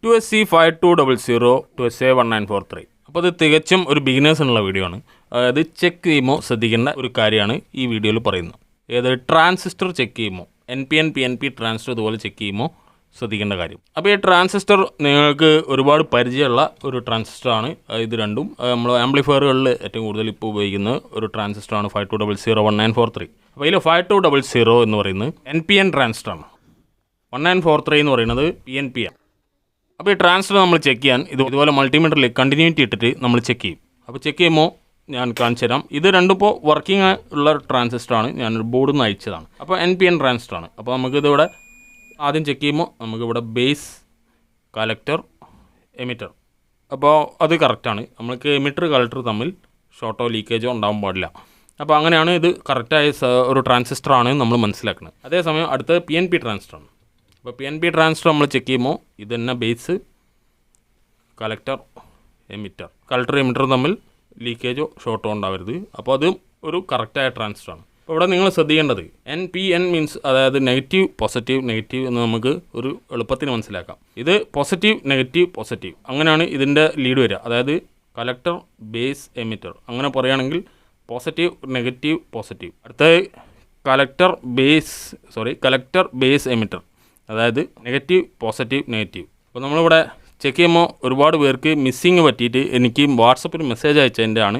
2SC5200 2SA1943. അപ്പോൾ ഇത് തികച്ചും ഒരു ബിഗിനേഴ്സിനുള്ള വീഡിയോ ആണ്. അതായത് ചെക്ക് ചെയ്യുമ്പോൾ ശ്രദ്ധിക്കേണ്ട ഒരു കാര്യമാണ് ഈ വീഡിയോയിൽ പറയുന്നത്. ഏതൊരു ട്രാൻസിസ്റ്റർ ചെക്ക് ചെയ്യുമ്പോൾ NPN PNP ട്രാൻസിസ്റ്റർ ഇതുപോലെ ചെക്ക് ചെയ്യുമ്പോൾ ശ്രദ്ധിക്കേണ്ട കാര്യം. അപ്പോൾ ഈ ട്രാൻസിസ്റ്റർ നിങ്ങൾക്ക് ഒരുപാട് പരിചയമുള്ള ഒരു ട്രാൻസിസ്റ്ററാണ്. ഇത് രണ്ടും നമ്മൾ ആംപ്ലിഫയറുകളിൽ ഏറ്റവും കൂടുതൽ ഇപ്പോൾ ഉപയോഗിക്കുന്ന ഒരു ട്രാൻസിസ്റ്ററാണ് 52001943. അപ്പോൾ ഇതിൽ 5200 എന്ന് പറയുന്നത് NPN ട്രാൻസിസ്റ്ററാണ്. 1943 എന്ന് പറയുന്നത് PNP ആണ്. അപ്പോൾ ഈ ട്രാൻസിസ്റ്റർ നമ്മൾ ചെക്ക് ചെയ്യാൻ ഇതുപോലെ മൾട്ടിമീറ്ററിൽ കണ്ടിന്യൂറ്റി ഇട്ടിട്ട് നമ്മൾ ചെക്ക് ചെയ്യും. അപ്പോൾ ചെക്ക് ചെയ്യുമ്പോൾ ഞാൻ കാണിച്ചു തരാം. ഇത് രണ്ടും ഇപ്പോൾ വർക്കിംഗ് ഉള്ള ട്രാൻസിസ്റ്ററാണ്. ഞാനൊരു ബോർഡിൽ നിന്ന് അയച്ചതാണ്. അപ്പോൾ NPN ട്രാൻസിസ്റ്ററാണ്. അപ്പോൾ നമുക്കിതിവിടെ ആദ്യം ചെക്ക് ചെയ്യുമ്പോൾ നമുക്കിവിടെ ബേസ്, കലക്ടർ, എമിറ്റർ. അപ്പോൾ അത് കറക്റ്റാണ്. നമുക്ക് എമിറ്റർ കലക്ടർ തമ്മിൽ ഷോർട്ടോ ലീക്കേജോ ഉണ്ടാകാൻ പാടില്ല. അപ്പോൾ അങ്ങനെയാണ് ഇത് കറക്റ്റായ ഒരു ട്രാൻസിസ്റ്ററാണ് നമ്മൾ മനസ്സിലാക്കുന്നത്. അതേസമയം അടുത്തത് PNP ട്രാൻസിസ്റ്ററാണ്. അപ്പോൾ PNP ട്രാൻസിസ്റ്റർ നമ്മൾ ചെക്ക് ചെയ്യുമ്പോൾ ഇത് തന്നെ base, collector, emitter. Collector emitter തമ്മിൽ ലീക്കേജോ ഷോർട്ടോ ഉണ്ടാവരുത്. അപ്പോൾ അത് ഒരു കറക്റ്റായ ട്രാൻസിസ്റ്ററാണ്. അപ്പോൾ ഇവിടെ നിങ്ങൾ ശ്രദ്ധിക്കേണ്ടത് NPN മീൻസ് അതായത് നെഗറ്റീവ് പോസിറ്റീവ് നെഗറ്റീവ് എന്ന് നമുക്ക് ഒരു എളുപ്പത്തിന് മനസ്സിലാക്കാം. ഇത് പോസിറ്റീവ് നെഗറ്റീവ് പോസിറ്റീവ് അങ്ങനെയാണ് ഇതിൻ്റെ ലീഡ് വരിക. അതായത് കലക്ടർ ബേസ് എമിറ്റർ അങ്ങനെ പറയുകയാണെങ്കിൽ പോസിറ്റീവ് നെഗറ്റീവ് പോസിറ്റീവ്. അടുത്തത് കലക്ടർ ബേസ് എമിറ്റർ, അതായത് നെഗറ്റീവ് പോസിറ്റീവ് നെഗറ്റീവ്. അപ്പോൾ നമ്മളിവിടെ ചെക്ക് ചെയ്യുമ്പോൾ ഒരുപാട് പേർക്ക് മിസ്സിങ് പറ്റിയിട്ട് എനിക്ക് വാട്സപ്പിൽ മെസ്സേജ് അയച്ചതിൻ്റെയാണ്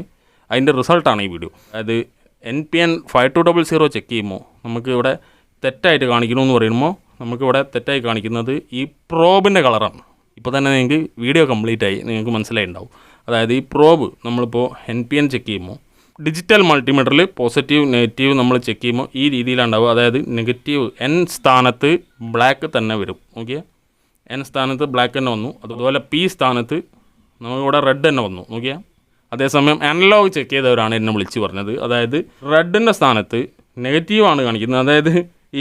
അതിൻ്റെ റിസൾട്ടാണ് ഈ വീഡിയോ. അതായത് NPN 5200 ചെക്ക് ചെയ്യുമ്പോൾ നമുക്ക് ഇവിടെ തെറ്റായിട്ട് കാണിക്കണമെന്ന് പറയുമ്പോൾ നമുക്കിവിടെ തെറ്റായി കാണിക്കുന്നത് ഈ പ്രോബിൻ്റെ കളറാണ്. ഇപ്പോൾ തന്നെ നിങ്ങൾക്ക് വീഡിയോ കംപ്ലീറ്റ് ആയി നിങ്ങൾക്ക് മനസ്സിലായിട്ടുണ്ടാവും. അതായത് ഈ പ്രോബ് നമ്മളിപ്പോൾ NPN ചെക്ക് ചെയ്യുമ്പോൾ ഡിജിറ്റൽ മൾട്ടിമീറ്ററിൽ പോസിറ്റീവ് നെഗറ്റീവ് നമ്മൾ ചെക്ക് ചെയ്യുമ്പോൾ ഈ രീതിയിലുണ്ടാവും. അതായത് നെഗറ്റീവ് N സ്ഥാനത്ത് ബ്ലാക്ക് തന്നെ വരും. നോക്കിയാൽ N സ്ഥാനത്ത് ബ്ലാക്ക് തന്നെ വന്നു. അതുപോലെ P സ്ഥാനത്ത് നമുക്കിവിടെ റെഡ് തന്നെ വന്നു. നോക്കിയാൽ അതേസമയം അനലോഗ് ചെക്ക് ചെയ്തവരാണ് എന്നെ വിളിച്ച് പറഞ്ഞത്. അതായത് റെഡിൻ്റെ സ്ഥാനത്ത് നെഗറ്റീവാണ് കാണിക്കുന്നത്. അതായത്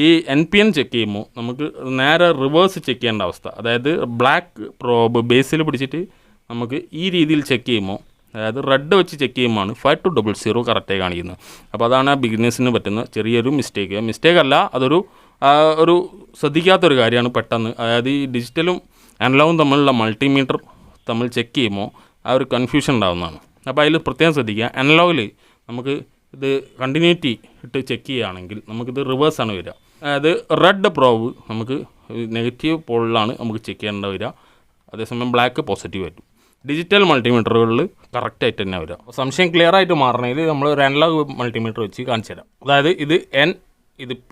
ഈ NPN ചെക്ക് ചെയ്യുമ്പോൾ നമുക്ക് നേരെ റിവേഴ്സ് ചെക്ക് ചെയ്യേണ്ട അവസ്ഥ. അതായത് ബ്ലാക്ക് പ്രോബ് ബേസിൽ പിടിച്ചിട്ട് നമുക്ക് ഈ രീതിയിൽ ചെക്ക് ചെയ്യുമ്പോൾ അതായത് റെഡ് വെച്ച് ചെക്ക് ചെയ്യുമ്പോഴാണ് 5200 കറക്റ്റായി കാണിക്കുന്നത്. അപ്പോൾ അതാണ് ആ ബിഗിനേഴ്സിന് പറ്റുന്ന ചെറിയൊരു മിസ്റ്റേക്ക് അല്ല, അതൊരു ശ്രദ്ധിക്കാത്തൊരു കാര്യമാണ് പെട്ടെന്ന്. അതായത് ഈ ഡിജിറ്റലും അനലോഗും തമ്മിലുള്ള മൾട്ടിമീറ്റർ തമ്മിൽ ചെക്ക് ചെയ്യുമ്പോൾ ആ ഒരു കൺഫ്യൂഷൻ ഉണ്ടാകുന്നതാണ്. അപ്പോൾ അതിൽ പ്രത്യേകം ശ്രദ്ധിക്കുക. അനലോഗിൽ നമുക്ക് ഇത് കണ്ടിന്യൂറ്റി ഇട്ട് ചെക്ക് ചെയ്യുകയാണെങ്കിൽ നമുക്കിത് റിവേഴ്സാണ് വരിക. അതായത് റെഡ് പ്രോബ് നമുക്ക് നെഗറ്റീവ് പോളിലാണ് നമുക്ക് ചെക്ക് ചെയ്യേണ്ട വരിക. അതേസമയം ബ്ലാക്ക് പോസിറ്റീവ് ആയിട്ടും. ഡിജിറ്റൽ മൾട്ടിമീറ്ററുകളിൽ കറക്റ്റായിട്ട് തന്നെ വരിക. അപ്പോൾ സംശയം ക്ലിയർ ആയിട്ട് മാറണമെങ്കിൽ നമ്മൾ ഒരു അനലോഗ് മൾട്ടിമീറ്റർ വെച്ച് കാണിച്ചു തരാം. അതായത് ഇത് N, ഇത് P,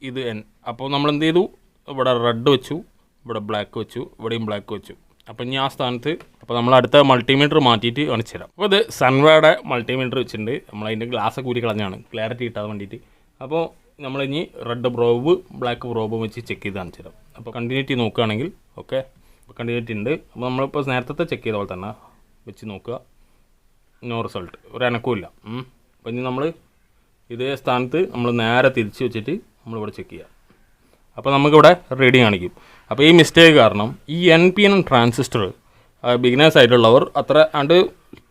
ഇത് N. അപ്പോൾ നമ്മൾ എന്ത് ചെയ്തു, ഇവിടെ റെഡ് വെച്ചു, ഇവിടെ ബ്ലാക്ക് വെച്ചു, ഇവിടെയും ബ്ലാക്ക് വെച്ചു. അപ്പോൾ ഇനി ആ സ്ഥാനത്ത് അപ്പോൾ നമ്മൾ അടുത്ത മൾട്ടിമീറ്റർ മാറ്റിയിട്ട് കാണിച്ചു തരാം. അപ്പോൾ ഇത് സൺവേയുടെ മൾട്ടിമീറ്റർ വെച്ചിട്ടുണ്ട്. നമ്മളതിൻ്റെ ഗ്ലാസ്സൊക്കെ കൂടി കളഞ്ഞാണ് ക്ലാരിറ്റി കിട്ടാൻ വേണ്ടിയിട്ട്. അപ്പോൾ നമ്മളിനി റെഡ് പ്രോബ് ബ്ലാക്ക് പ്രോബ് വെച്ച് ചെക്ക് ചെയ്ത് കാണിച്ചു തരാം. അപ്പോൾ കണ്ടിന്യൂറ്റി നോക്കുകയാണെങ്കിൽ ഓക്കെ, അപ്പോൾ കണ്ടിന്യൂറ്റി ഉണ്ട്. അപ്പോൾ നമ്മളിപ്പോൾ നേരത്തെ ചെക്ക് ചെയ്ത പോലെ തന്നെ വെച്ച് നോക്കുക, നോ റിസൾട്ട്, ഒരു അനക്കവുമില്ല. അപ്പോൾ ഇനി നമ്മൾ ഇതേ സ്ഥാനത്ത് നമ്മൾ നേരെ തിരിച്ച് വെച്ചിട്ട് നമ്മളിവിടെ ചെക്ക് ചെയ്യുക. അപ്പോൾ നമുക്കിവിടെ റീഡിങ് കാണിക്കും. അപ്പോൾ ഈ മിസ്റ്റേക്ക് കാരണം ഈ NPN ട്രാൻസിസ്റ്റർ ബിഗിനേഴ്സ് ആയിട്ടുള്ളവർ അത്ര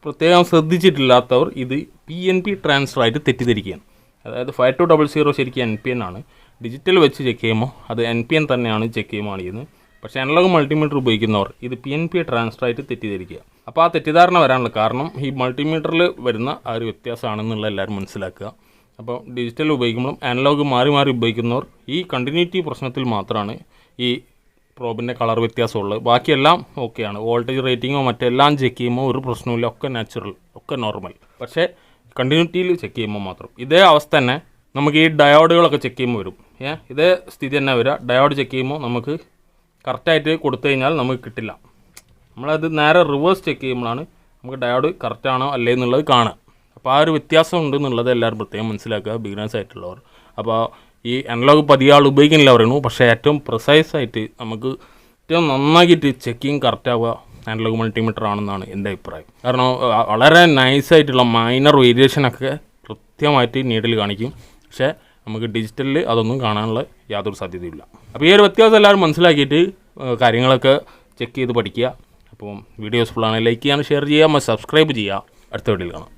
പ്രത്യേകം ശ്രദ്ധിച്ചിട്ടില്ലാത്തവർ ഇത് PNP ട്രാൻസിസ്റ്റർ ആയിട്ട് തെറ്റിദ്ധരിക്കുകയാണ്. അതായത് 5200 ശരിക്കും NPN ആണ്. ഡിജിറ്റൽ വെച്ച് ചെക്ക് ചെയ്യുമ്പോൾ അത് NPN തന്നെയാണ് ചെക്ക് ചെയ്യുമ്പോൾ കാണിക്കുന്നത്. പക്ഷേ അനലോഗ് മൾട്ടിമീറ്റർ ഉപയോഗിക്കുന്നവർ ഇത് PNP ട്രാൻസിസ്റ്റർ ആയിട്ട് തെറ്റിദ്ധരിക്കുക. അപ്പോൾ ആ തെറ്റിദ്ധാരണ വരാനുള്ള കാരണം ഈ മൾട്ടിമീറ്ററിൽ വരുന്ന ആ ഒരു വ്യത്യാസമാണെന്നുള്ള എല്ലാവരും മനസ്സിലാക്കുക. അപ്പോൾ ഡിജിറ്റൽ ഉപയോഗിക്കുമ്പോഴും അനലോഗ് മാറി ഉപയോഗിക്കുന്നവർ ഈ കണ്ടിന്യൂറ്റി പ്രശ്നത്തിൽ മാത്രമാണ് ഈ പ്രോബിൻ്റെ കളർ വ്യത്യാസമുള്ളത്. ബാക്കിയെല്ലാം ഓക്കെയാണ്. വോൾട്ടേജ് റേറ്റിങ്ങോ മറ്റെല്ലാം ചെക്ക് ചെയ്യുമ്പോൾ ഒരു പ്രശ്നമില്ല, ഒക്കെ നാച്ചുറൽ, ഒക്കെ നോർമൽ. പക്ഷേ കണ്ടിന്യൂറ്റിയിൽ ചെക്ക് ചെയ്യുമ്പോൾ മാത്രം ഇതേ അവസ്ഥ തന്നെ നമുക്ക് ഈ ഡയോഡുകളൊക്കെ ചെക്ക് ചെയ്യുമ്പോൾ വരും. ഇതേ സ്ഥിതി തന്നെ വരിക. ഡയോഡ് ചെക്ക് ചെയ്യുമ്പോൾ നമുക്ക് കറക്റ്റായിട്ട് കൊടുത്തു കഴിഞ്ഞാൽ നമുക്ക് കിട്ടില്ല. നമ്മളത് നേരെ റിവേഴ്സ് ചെക്ക് ചെയ്യുമ്പോഴാണ് നമുക്ക് ഡയോഡ് കറക്റ്റാണോ അല്ലേ എന്നുള്ളത് കാണുക. അപ്പോൾ ആ ഒരു വ്യത്യാസം ഉണ്ടെന്നുള്ളത് എല്ലാവരും പ്രത്യേകം മനസ്സിലാക്കുക, ബിഗിനേഴ്സ് ആയിട്ടുള്ളവർ. അപ്പോൾ ഈ അനലോഗ് പതിയെ ആൾ ഉപയോഗിക്കുന്നില്ല പറയുന്നു. പക്ഷേ ഏറ്റവും പ്രിസൈസായിട്ട് നമുക്ക് ഏറ്റവും നന്നാക്കിയിട്ട് ചെക്കിങ് കറക്റ്റാവുക അനലോഗ് മൾട്ടിമീറ്റർ ആണെന്നാണ് എൻ്റെ അഭിപ്രായം. കാരണം വളരെ നൈസായിട്ടുള്ള മൈനർ വേരിയേഷനൊക്കെ കൃത്യമായിട്ട് നീഡിൽ കാണിക്കും. പക്ഷേ നമുക്ക് ഡിജിറ്റലിൽ അതൊന്നും കാണാനുള്ള യാതൊരു സാധ്യതയില്ല. അപ്പോൾ ഈ ഒരു വ്യത്യാസം എല്ലാവരും മനസ്സിലാക്കിയിട്ട് കാര്യങ്ങളൊക്കെ ചെക്ക് ചെയ്ത് പഠിക്കുക. അപ്പോൾ വീഡിയോസ് ഫുള്ളാണ് ലൈക്ക് ചെയ്യാൻ, ഷെയർ ചെയ്യുക, സബ്സ്ക്രൈബ് ചെയ്യുക. അടുത്ത വീഡിയോയിൽ കാണാം.